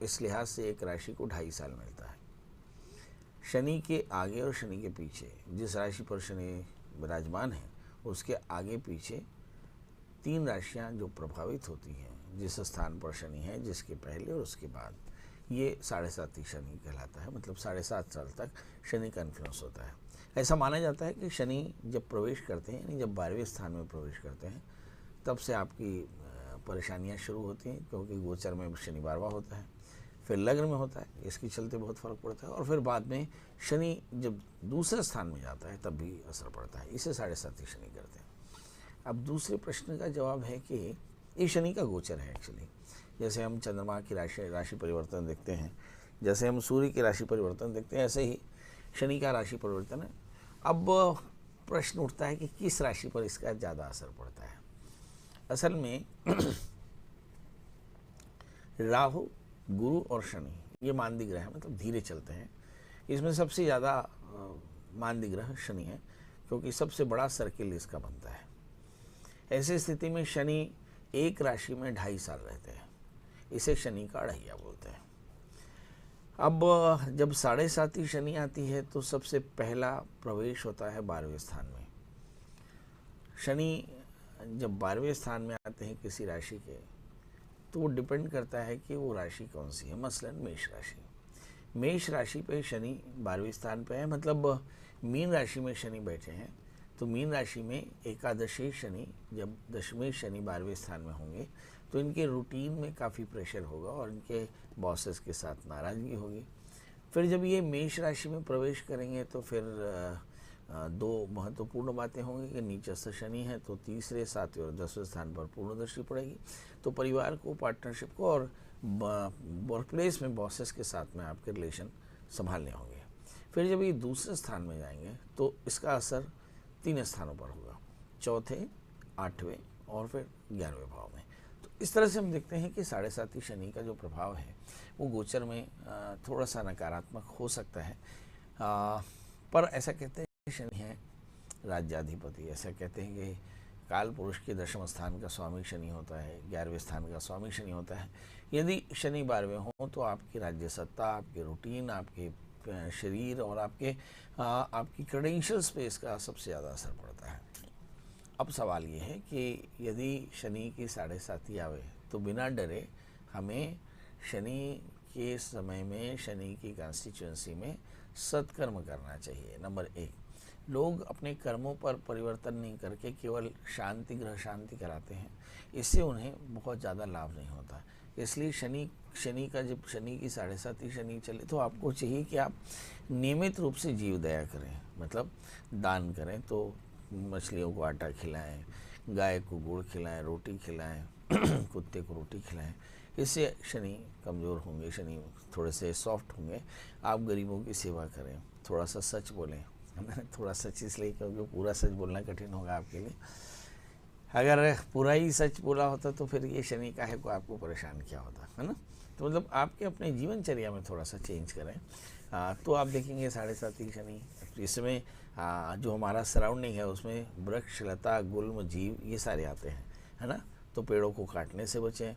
इस लिहाज से एक राशि को 2.5 साल मिलता है। शनि के आगे और शनि के पीछे, जिस राशि पर शनि विराजमान है उसके आगे पीछे 3 राशियां जो प्रभावित होती हैं, जिस स्थान पर शनि है, जिसके पहले और उसके बाद, ये 7.5 शनि कहलाता है। मतलब 7.5 साल तक शनि का इन्फ्लुएंस होता है। ऐसा माना जाता है कि शनि जब प्रवेश करते हैं, यानी जब 12वें स्थान में प्रवेश करते हैं, तब से आपकी परेशानियां शुरू होती हैं, क्योंकि गोचर में शनि 12वां होता है, फिर लग्न में होता है, इसके चलते बहुत फ़र्क पड़ता है, और फिर बाद में शनि जब दूसरे स्थान में जाता है तब भी असर पड़ता है। इसे 7.5 शनि करते हैं। अब दूसरे प्रश्न का जवाब है कि ये शनि का गोचर है एक्चुअली। जैसे हम चंद्रमा की राशि परिवर्तन देखते हैं, जैसे हम सूर्य की राशि परिवर्तन देखते हैं, ऐसे ही शनि का राशि परिवर्तन है। अब प्रश्न उठता है कि किस राशि पर इसका ज़्यादा असर पड़ता है। असल में राहु, गुरु और शनि ये मांदी ग्रह है, मतलब धीरे चलते हैं। इसमें सबसे ज़्यादा मांदी ग्रह शनि है, क्योंकि सबसे बड़ा सर्किल इसका बनता है। ऐसी स्थिति में शनि एक राशि में 2.5 साल रहते हैं, इसे शनि का अढ़ैया बोलते हैं। अब जब 7.5 शनि आती है तो सबसे पहला प्रवेश होता है 12वें स्थान में। शनि जब 12वें स्थान में आते हैं किसी राशि के, तो वो डिपेंड करता है कि वो राशि कौन सी है। मसलन मेष राशि, मेष राशि पे शनि 12वें स्थान पे है, मतलब मीन राशि में शनि बैठे हैं, तो मीन राशि में एकादशी शनि, जब दशमें शनि 12वें स्थान में होंगे तो इनके रूटीन में काफ़ी प्रेशर होगा और इनके बॉसेस के साथ नाराज़गी होगी। फिर जब ये मेष राशि में प्रवेश करेंगे तो फिर 2 महत्वपूर्ण बातें होंगी कि नीचस्थ शनि है तो तीसरे, 7वें और 10वें स्थान पर पूर्ण दृष्टि पड़ेगी, तो परिवार को, पार्टनरशिप को और वर्क प्लेस में बॉसेस के साथ में आपके रिलेशन संभालने होंगे। फिर जब ये दूसरे स्थान में जाएंगे तो इसका असर 3 स्थानों पर होगा, चौथे, 8वें और फिर 11वें भाव में। तो इस तरह से हम देखते हैं कि 7.5 शनि का जो प्रभाव है वो गोचर में थोड़ा सा नकारात्मक हो सकता है, पर ऐसा कहते हैं शनि है राज्याधिपति। ऐसा कहते हैं कि काल पुरुष के 10वें स्थान का स्वामी शनि होता है, 11वें स्थान का स्वामी शनि होता है। यदि शनि 12वें हो तो आपकी राज्य सत्ता, आपके रूटीन, आपके शरीर और आपकी क्रेडेंशियल स्पेस का सबसे ज़्यादा असर पड़ता है। अब सवाल ये है कि यदि शनि की 7.5 आवे तो बिना डरे हमें शनि के समय में, शनि की कॉन्स्टिट्यूएंसी में सत्कर्म करना चाहिए। नंबर 1, लोग अपने कर्मों पर परिवर्तन नहीं करके केवल शांति ग्रह शांति कराते हैं, इससे उन्हें बहुत ज़्यादा लाभ नहीं होता। इसलिए शनि का जब शनि की 7.5 शनि चले तो आपको चाहिए कि आप नियमित रूप से जीव दया करें, मतलब दान करें। तो मछलियों को आटा खिलाएं, गाय को गुड़ खिलाएं, रोटी खिलाएं, कुत्ते को रोटी खिलाएं। इससे शनि कमज़ोर होंगे, शनि थोड़े से सॉफ्ट होंगे। आप गरीबों की सेवा करें, थोड़ा सा सच बोलें। थोड़ा सच इसलिए क्योंकि पूरा सच बोलना कठिन होगा आपके लिए। अगर पूरा ही सच बोला होता तो फिर ये शनि काहे को आपको परेशान किया होता, है ना। तो मतलब आपके अपने जीवनचर्या में थोड़ा सा चेंज करें, तो आप देखेंगे 7.5 शनि। इसमें जो हमारा सराउंडिंग है उसमें वृक्ष, लता, गुल्म, जीव ये सारे आते हैं, है ना। तो पेड़ों को काटने से बचें,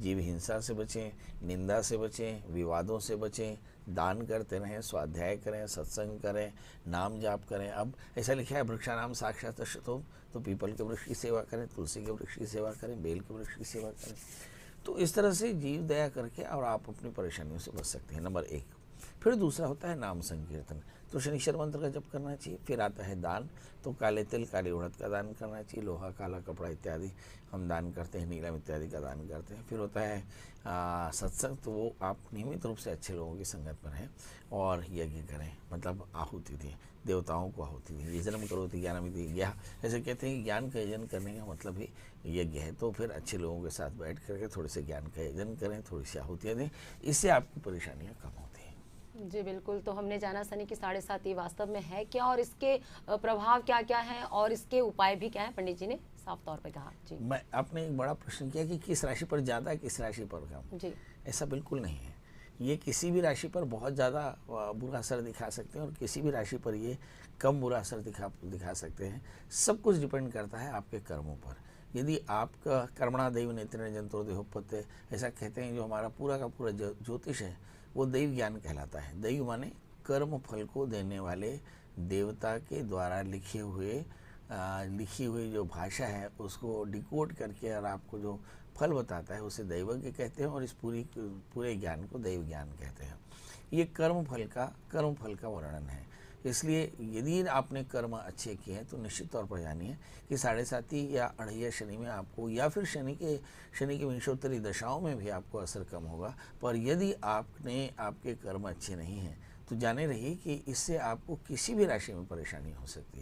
जीव हिंसा से बचें, निंदा से बचें, विवादों से बचें, दान करते रहें, स्वाध्याय करें, सत्संग करें, नाम जाप करें। अब ऐसा लिखा है वृक्षानाम साक्षात अश्वत्थोम, तो पीपल के वृक्ष की सेवा करें, तुलसी के वृक्ष की सेवा करें, बेल के वृक्ष की सेवा करें। तो इस तरह से जीव दया करके और आप अपनी परेशानियों से बच सकते हैं, नंबर 1। फिर दूसरा होता है नाम संकीर्तन, तो शनिश्चर मंत्र का जप करना चाहिए। फिर आता है दान, तो काले तिल, काली उड़द का दान करना चाहिए, लोहा, काला कपड़ा इत्यादि हम दान करते हैं, नीलम इत्यादि का दान करते हैं। फिर होता है सत्संग, तो वो आप नियमित रूप से अच्छे लोगों की संगत में रहें और यज्ञ करें, मतलब आहुति दें, देवताओं को आहुति दें। ये जन्म करो तो ज्ञानमिति ज्ञा, ऐसे कहते हैं कि ज्ञान का यजन करने का मतलब ही यज्ञ है। तो फिर अच्छे लोगों के साथ बैठ करके थोड़े से ज्ञान का यजन करें, थोड़ी सी आहुतियाँ दें, इससे आपकी परेशानियाँ कम होती हैं। जी बिल्कुल। तो हमने जाना शनि की 7.5 वास्तव में है क्या और इसके प्रभाव क्या क्या हैं और इसके उपाय भी क्या हैं, पंडित जी ने साफ तौर पे कहा। जी, मैं आपने एक बड़ा प्रश्न किया कि किस राशि पर ज़्यादा, किस राशि पर कम। जी, ऐसा बिल्कुल नहीं है। ये किसी भी राशि पर बहुत ज़्यादा बुरा असर दिखा सकते हैं और किसी भी राशि पर ये कम बुरा असर दिखा सकते हैं। सब कुछ डिपेंड करता है आपके कर्मों पर। यदि आपका कर्मणा दैव नेत्रेण जंतो देहोपत्य, ऐसा कहते हैं जो हमारा पूरा का पूरा ज्योतिष है वो दैव ज्ञान कहलाता है। दैव माने कर्म फल को देने वाले देवता के द्वारा लिखी हुई जो भाषा है उसको डिकोड करके और आपको जो फल बताता है उसे दैवज्ञ कहते हैं, और इस पूरे ज्ञान को दैव ज्ञान कहते हैं। ये कर्म फल का वर्णन है। इसलिए यदि आपने कर्म अच्छे किए हैं तो निश्चित तौर पर जानिए कि 7.5 या अढ़ैया शनि में आपको, या फिर शनि के विंशोत्तरी दशाओं में भी आपको असर कम होगा। पर यदि आपके कर्म अच्छे नहीं हैं तो जाने रहिए कि इससे आपको किसी भी राशि में परेशानी हो सकती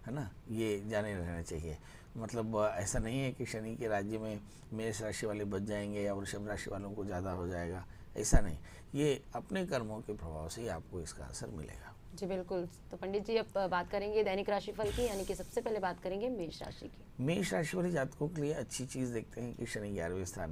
है ना। ये जाने रहना चाहिए। मतलब ऐसा नहीं है कि शनि के राज्य में मेष राशि वाले बच जाएंगे या वृषभ राशि वालों को ज़्यादा हो जाएगा, ऐसा नहीं। ये अपने कर्मों के प्रभाव से ही आपको इसका असर मिलेगा। जी बिल्कुल। तो पंडित जी अब बात करेंगे दैनिक राशिफल की, यानी कि सबसे पहले बात करेंगे मेष राशि की। मेष राशि वाले जातकों के लिए अच्छी चीज़ देखते हैं कि शनि 11वें स्थान